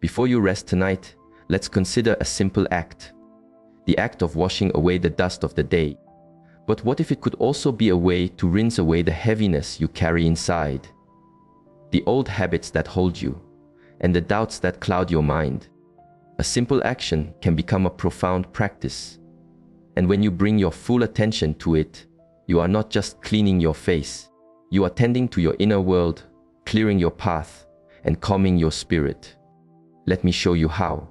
Before you rest tonight, let's consider a simple act. The act of washing away the dust of the day. But what if it could also be a way to rinse away the heaviness you carry inside? The old habits that hold you, and the doubts that cloud your mind. A simple action can become a profound practice. And when you bring your full attention to it, you are not just cleaning your face. You are tending to your inner world, clearing your path, and calming your spirit. Let me show you how.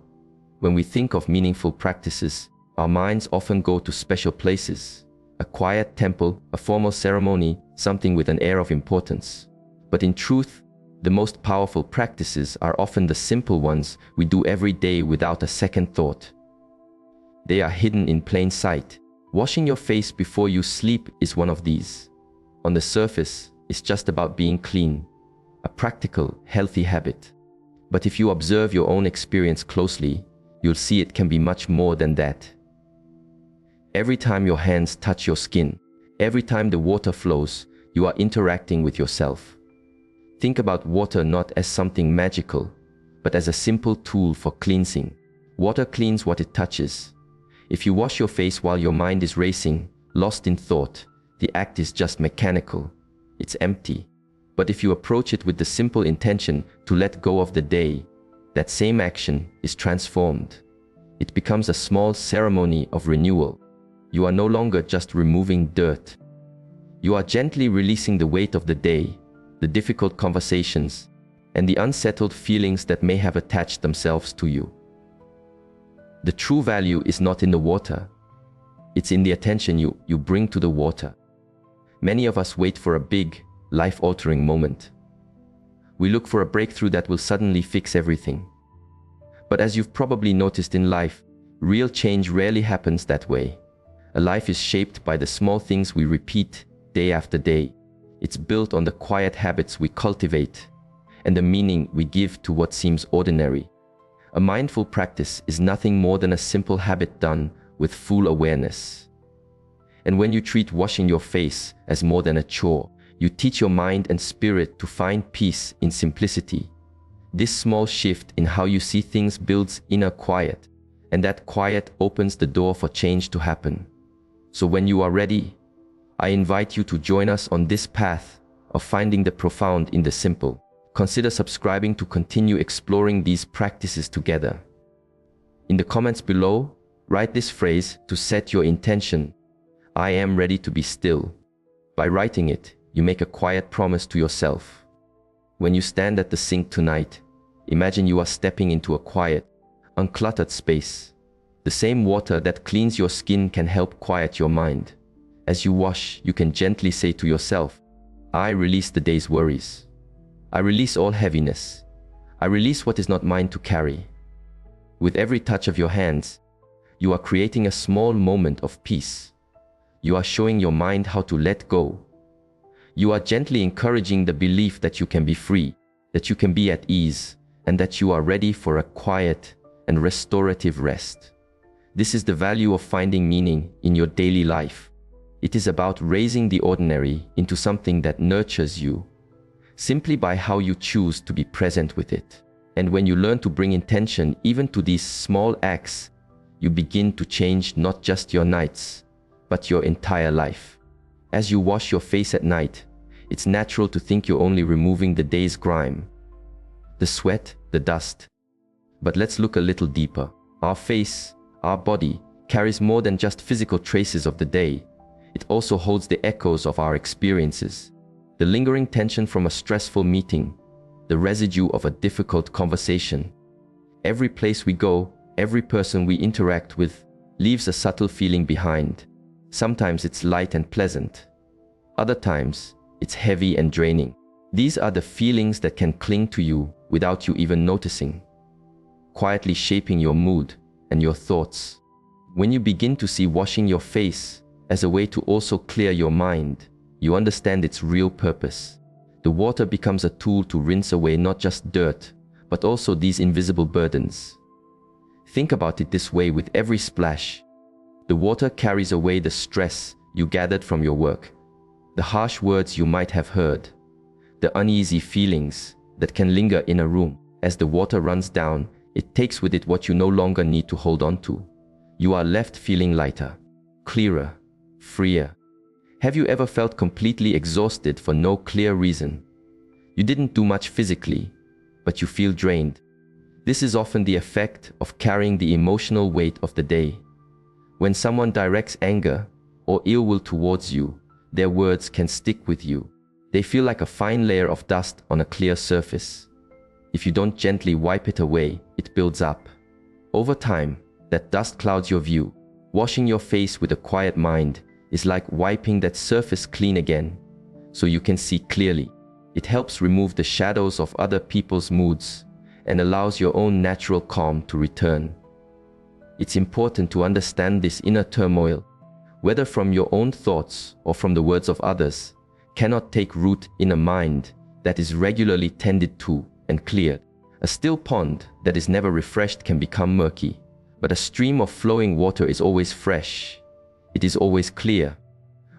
When we think of meaningful practices, our minds often go to special places. A quiet temple, a formal ceremony, something with an air of importance. But in truth, the most powerful practices are often the simple ones we do every day without a second thought. They are hidden in plain sight. Washing your face before you sleep is one of these. On the surface, it's just about being clean, a practical, healthy habit. But if you observe your own experience closely, you'll see it can be much more than that. Every time your hands touch your skin, every time the water flows, you are interacting with yourself. Think about water not as something magical, but as a simple tool for cleansing. Water cleans what it touches. If you wash your face while your mind is racing, lost in thought, the act is just mechanical. It's empty. But if you approach it with the simple intention to let go of the day, that same action is transformed. It becomes a small ceremony of renewal. You are no longer just removing dirt. You are gently releasing the weight of the day, the difficult conversations, and the unsettled feelings that may have attached themselves to you. The true value is not in the water. It's in the attention you bring to the water. Many of us wait for a big, life-altering moment. We look for a breakthrough that will suddenly fix everything. But as you've probably noticed in life, real change rarely happens that way. A life is shaped by the small things we repeat day after day. It's built on the quiet habits we cultivate and the meaning we give to what seems ordinary. A mindful practice is nothing more than a simple habit done with full awareness. And when you treat washing your face as more than a chore, you teach your mind and spirit to find peace in simplicity. This small shift in how you see things builds inner quiet, and that quiet opens the door for change to happen. So when you are ready, I invite you to join us on this path of finding the profound in the simple. Consider subscribing to continue exploring these practices together. In the comments below, write this phrase to set your intention. I am ready to be still. By writing it, you make a quiet promise to yourself. When you stand at the sink tonight, imagine you are stepping into a quiet, uncluttered space. The same water that cleans your skin can help quiet your mind. As you wash, you can gently say to yourself, I release the day's worries. I release all heaviness. I release what is not mine to carry. With every touch of your hands, you are creating a small moment of peace. You are showing your mind how to let go. You are gently encouraging the belief that you can be free, that you can be at ease, and that you are ready for a quiet and restorative rest. This is the value of finding meaning in your daily life. It is about raising the ordinary into something that nurtures you, simply by how you choose to be present with it. And when you learn to bring intention even to these small acts, you begin to change not just your nights, but your entire life. As you wash your face at night, it's natural to think you're only removing the day's grime, the sweat, the dust. But let's look a little deeper. Our face, our body, carries more than just physical traces of the day. It also holds the echoes of our experiences, the lingering tension from a stressful meeting, the residue of a difficult conversation. Every place we go, every person we interact with, leaves a subtle feeling behind. Sometimes it's light and pleasant. Other times, it's heavy and draining. These are the feelings that can cling to you without you even noticing, quietly shaping your mood and your thoughts. When you begin to see washing your face as a way to also clear your mind, you understand its real purpose. The water becomes a tool to rinse away not just dirt, but also these invisible burdens. Think about it this way: with every splash, the water carries away the stress you gathered from your work, the harsh words you might have heard, the uneasy feelings that can linger in a room. As the water runs down, It takes with it what you no longer need to hold on to. You are left feeling lighter, clearer, freer. Have you ever felt completely exhausted for no clear reason? You didn't do much physically, but you feel drained. This is often the effect of carrying the emotional weight of the day. When someone directs anger or ill will towards you, their words can stick with you. They feel like a fine layer of dust on a clear surface. If you don't gently wipe it away, it builds up. Over time, that dust clouds your view. Washing your face with a quiet mind is like wiping that surface clean again, so you can see clearly. It helps remove the shadows of other people's moods and allows your own natural calm to return. It's important to understand this inner turmoil, whether from your own thoughts or from the words of others, cannot take root in a mind that is regularly tended to and cleared. A still pond that is never refreshed can become murky, but a stream of flowing water is always fresh. It is always clear.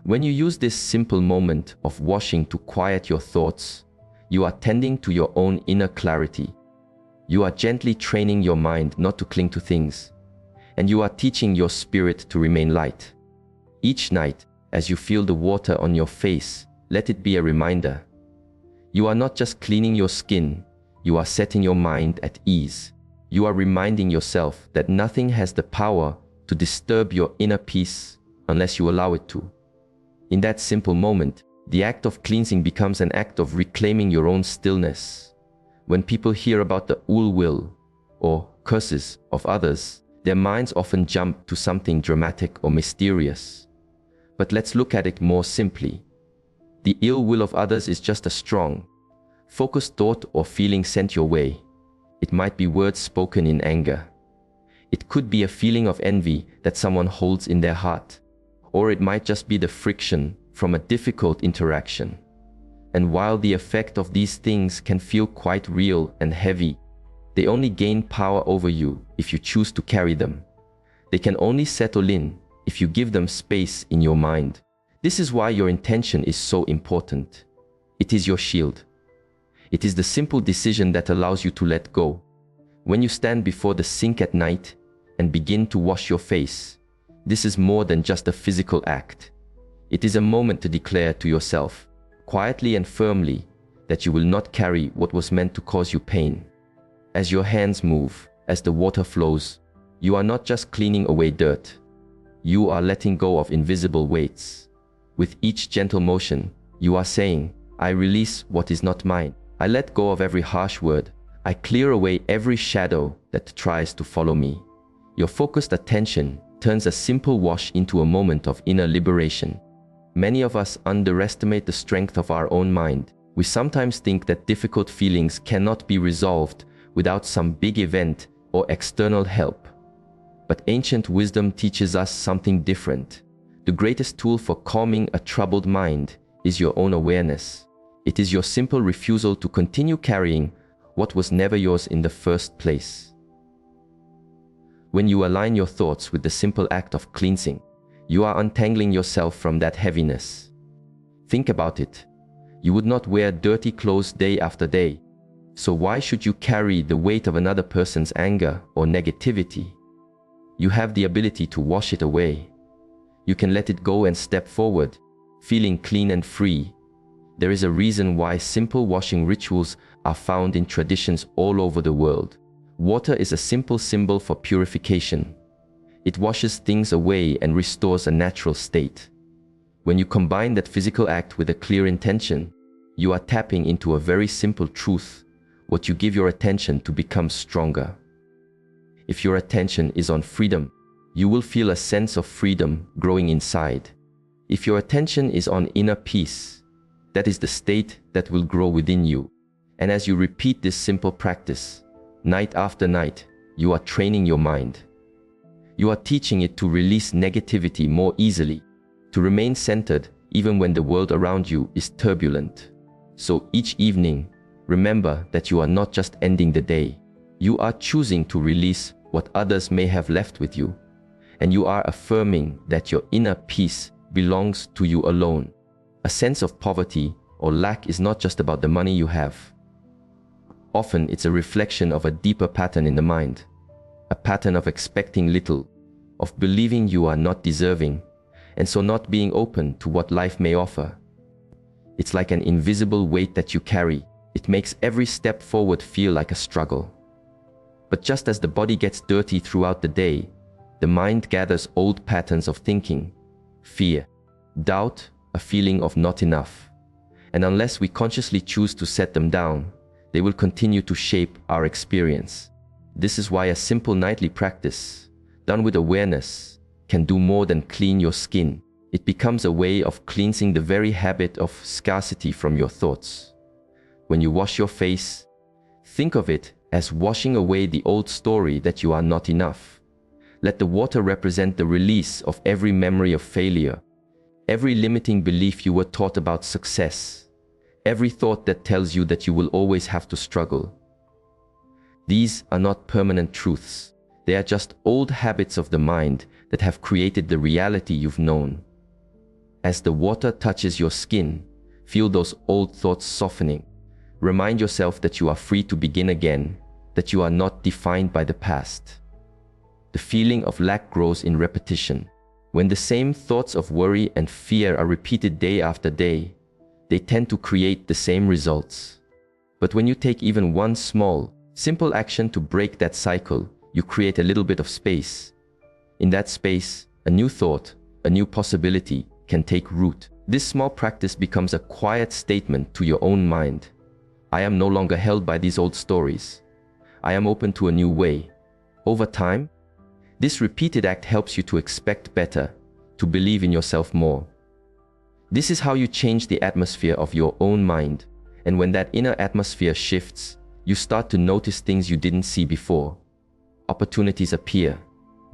When you use this simple moment of washing to quiet your thoughts, you are tending to your own inner clarity. You are gently training your mind not to cling to things, and you are teaching your spirit to remain light. Each night, as you feel the water on your face, let it be a reminder. You are not just cleaning your skin, you are setting your mind at ease. You are reminding yourself that nothing has the power to disturb your inner peace unless you allow it to. In that simple moment, the act of cleansing becomes an act of reclaiming your own stillness. When people hear about the ill will or curses of others, their minds often jump to something dramatic or mysterious. But let's look at it more simply. The ill will of others is just a strong, focused thought or feeling sent your way. It might be words spoken in anger. It could be a feeling of envy that someone holds in their heart. Or it might just be the friction from a difficult interaction. And while the effect of these things can feel quite real and heavy, they only gain power over you if you choose to carry them. They can only settle in if you give them space in your mind. This is why your intention is so important. It is your shield. It is the simple decision that allows you to let go. When you stand before the sink at night and begin to wash your face, this is more than just a physical act. It is a moment to declare to yourself, quietly and firmly, that you will not carry what was meant to cause you pain. As your hands move, as the water flows, you are not just cleaning away dirt. You are letting go of invisible weights. With each gentle motion, you are saying, I release what is not mine. I let go of every harsh word. I clear away every shadow that tries to follow me. Your focused attention turns a simple wash into a moment of inner liberation. Many of us underestimate the strength of our own mind. We sometimes think that difficult feelings cannot be resolved without some big event or external help. But ancient wisdom teaches us something different. The greatest tool for calming a troubled mind is your own awareness. It is your simple refusal to continue carrying what was never yours in the first place. When you align your thoughts with the simple act of cleansing, you are untangling yourself from that heaviness. Think about it. You would not wear dirty clothes day after day. So why should you carry the weight of another person's anger or negativity? You have the ability to wash it away. You can let it go and step forward, feeling clean and free. There is a reason why simple washing rituals are found in traditions all over the world. Water is a simple symbol for purification. It washes things away and restores a natural state. When you combine that physical act with a clear intention, you are tapping into a very simple truth. What you give your attention to becomes stronger. If your attention is on freedom, you will feel a sense of freedom growing inside. If your attention is on inner peace, that is the state that will grow within you. And as you repeat this simple practice, night after night, you are training your mind. You are teaching it to release negativity more easily, to remain centered even when the world around you is turbulent. So each evening, remember that you are not just ending the day. You are choosing to release what others may have left with you. And you are affirming that your inner peace belongs to you alone. A sense of poverty or lack is not just about the money you have. Often it's a reflection of a deeper pattern in the mind, a pattern of expecting little, of believing you are not deserving, and so not being open to what life may offer. It's like an invisible weight that you carry. It makes every step forward feel like a struggle. But just as the body gets dirty throughout the day, the mind gathers old patterns of thinking, fear, doubt, a feeling of not enough. And unless we consciously choose to set them down, they will continue to shape our experience. This is why a simple nightly practice, done with awareness, can do more than clean your skin. It becomes a way of cleansing the very habit of scarcity from your thoughts. When you wash your face, think of it as washing away the old story that you are not enough. Let the water represent the release of every memory of failure, every limiting belief you were taught about success, every thought that tells you that you will always have to struggle. These are not permanent truths. They are just old habits of the mind that have created the reality you've known. As the water touches your skin, feel those old thoughts softening. Remind yourself that you are free to begin again, that you are not defined by the past. The feeling of lack grows in repetition. When the same thoughts of worry and fear are repeated day after day, they tend to create the same results. But when you take even one small, simple action to break that cycle, you create a little bit of space. In that space, a new thought, a new possibility can take root. This small practice becomes a quiet statement to your own mind. I am no longer held by these old stories. I am open to a new way. Over time, this repeated act helps you to expect better, to believe in yourself more. This is how you change the atmosphere of your own mind. And when that inner atmosphere shifts, you start to notice things you didn't see before. Opportunities appear,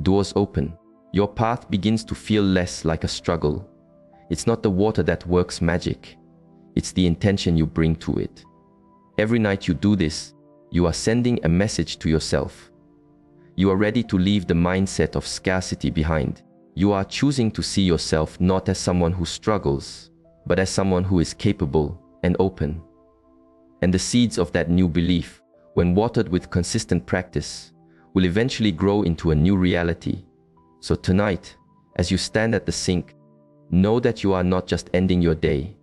doors open. Your path begins to feel less like a struggle. It's not the water that works magic. It's the intention you bring to it. Every night you do this, you are sending a message to yourself. You are ready to leave the mindset of scarcity behind. You are choosing to see yourself not as someone who struggles, but as someone who is capable and open. And the seeds of that new belief, when watered with consistent practice, will eventually grow into a new reality. So tonight, as you stand at the sink, know that you are not just ending your day.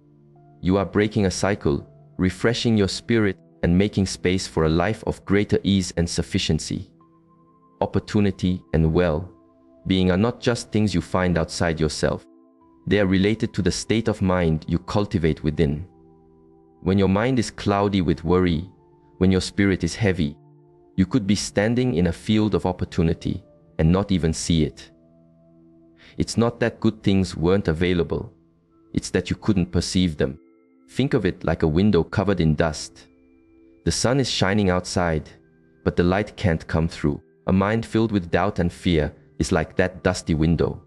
You are breaking a cycle, refreshing your spirit, and making space for a life of greater ease and sufficiency. Opportunity and well-being are not just things you find outside yourself. They are related to the state of mind you cultivate within. When your mind is cloudy with worry, when your spirit is heavy, you could be standing in a field of opportunity and not even see it. It's not that good things weren't available. It's that you couldn't perceive them. Think of it like a window covered in dust. The sun is shining outside, but the light can't come through. A mind filled with doubt and fear is like that dusty window.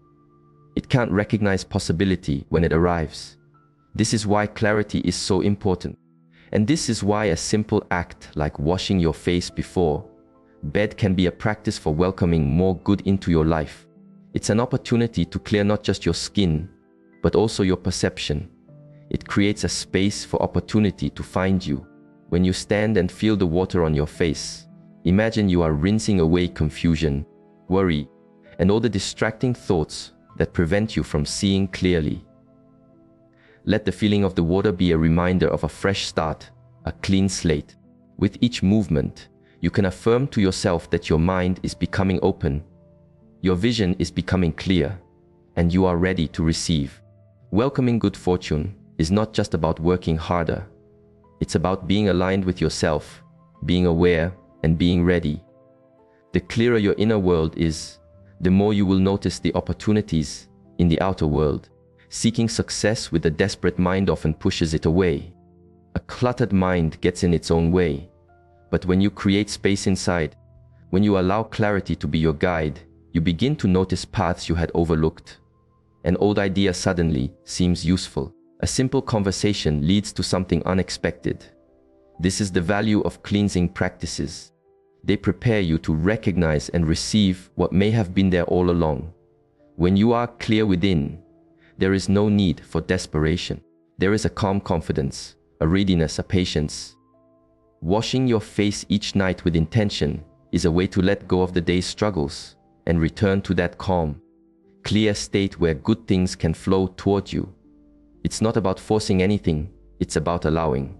It can't recognize possibility when it arrives. This is why clarity is so important. And this is why a simple act like washing your face before bed can be a practice for welcoming more good into your life. It's an opportunity to clear not just your skin, but also your perception. It creates a space for opportunity to find you. When you stand and feel the water on your face, imagine you are rinsing away confusion, worry, and all the distracting thoughts that prevent you from seeing clearly. Let the feeling of the water be a reminder of a fresh start, a clean slate. With each movement, you can affirm to yourself that your mind is becoming open, your vision is becoming clear, and you are ready to receive. Welcoming good fortune is not just about working harder. It's about being aligned with yourself, being aware, and being ready. The clearer your inner world is, the more you will notice the opportunities in the outer world. Seeking success with a desperate mind often pushes it away. A cluttered mind gets in its own way. But when you create space inside, when you allow clarity to be your guide, you begin to notice paths you had overlooked. An old idea suddenly seems useful. A simple conversation leads to something unexpected. This is the value of cleansing practices. They prepare you to recognize and receive what may have been there all along. When you are clear within, there is no need for desperation. There is a calm confidence, a readiness, a patience. Washing your face each night with intention is a way to let go of the day's struggles and return to that calm, clear state where good things can flow toward you. It's not about forcing anything, it's about allowing.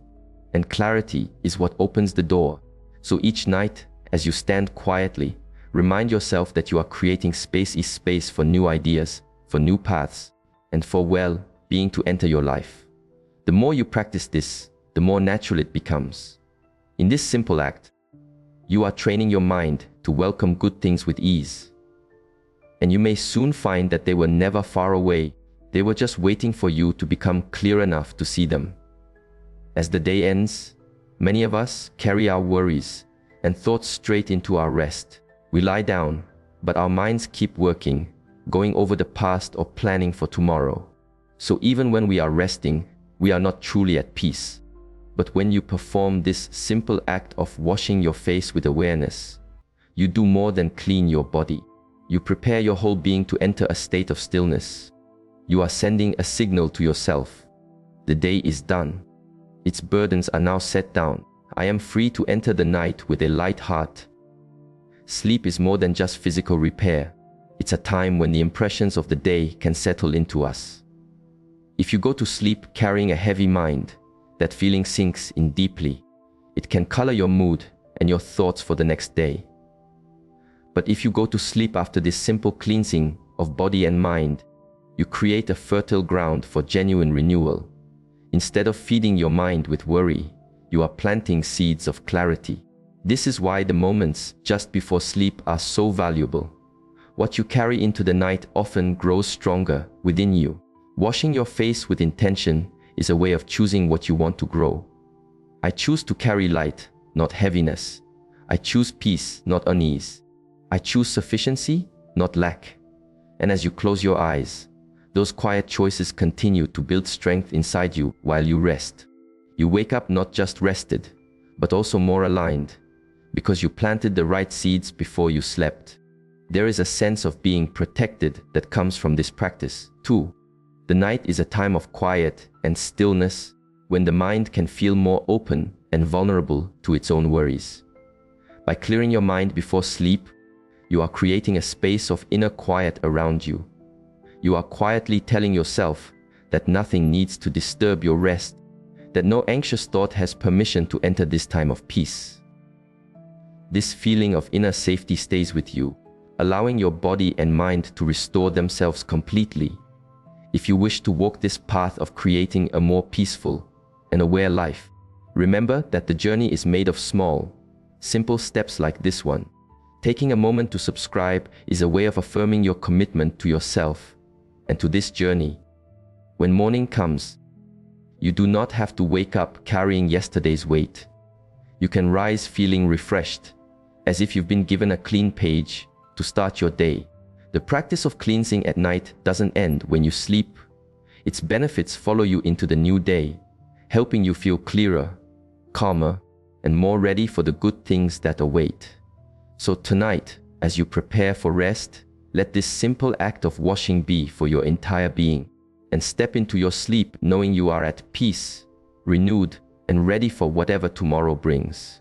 And clarity is what opens the door. So each night, as you stand quietly, remind yourself that you are creating space for new ideas, for new paths, and for well-being to enter your life. The more you practice this, the more natural it becomes. In this simple act, you are training your mind to welcome good things with ease. And you may soon find that they were never far away. They were just waiting for you to become clear enough to see them. As the day ends, many of us carry our worries and thoughts straight into our rest. We lie down, but our minds keep working, going over the past or planning for tomorrow. So even when we are resting, we are not truly at peace. But when you perform this simple act of washing your face with awareness, you do more than clean your body. You prepare your whole being to enter a state of stillness. You are sending a signal to yourself. The day is done. Its burdens are now set down. I am free to enter the night with a light heart. Sleep is more than just physical repair. It's a time when the impressions of the day can settle into us. If you go to sleep carrying a heavy mind, that feeling sinks in deeply. It can color your mood and your thoughts for the next day. But if you go to sleep after this simple cleansing of body and mind, you create a fertile ground for genuine renewal. Instead of feeding your mind with worry, you are planting seeds of clarity. This is why the moments just before sleep are so valuable. What you carry into the night often grows stronger within you. Washing your face with intention is a way of choosing what you want to grow. I choose to carry light, not heaviness. I choose peace, not unease. I choose sufficiency, not lack. And as you close your eyes, those quiet choices continue to build strength inside you while you rest. You wake up not just rested, but also more aligned, because you planted the right seeds before you slept. There is a sense of being protected that comes from this practice, too. The night is a time of quiet and stillness when the mind can feel more open and vulnerable to its own worries. By clearing your mind before sleep, you are creating a space of inner quiet around you. You are quietly telling yourself that nothing needs to disturb your rest, that no anxious thought has permission to enter this time of peace. This feeling of inner safety stays with you, allowing your body and mind to restore themselves completely. If you wish to walk this path of creating a more peaceful and aware life, remember that the journey is made of small, simple steps like this one. Taking a moment to subscribe is a way of affirming your commitment to yourself and to this journey. When morning comes, you do not have to wake up carrying yesterday's weight. You can rise feeling refreshed, as if you've been given a clean page to start your day. The practice of cleansing at night doesn't end when you sleep. Its benefits follow you into the new day, helping you feel clearer, calmer, and more ready for the good things that await. So tonight, as you prepare for rest, let this simple act of washing be for your entire being, and step into your sleep knowing you are at peace, renewed, and ready for whatever tomorrow brings.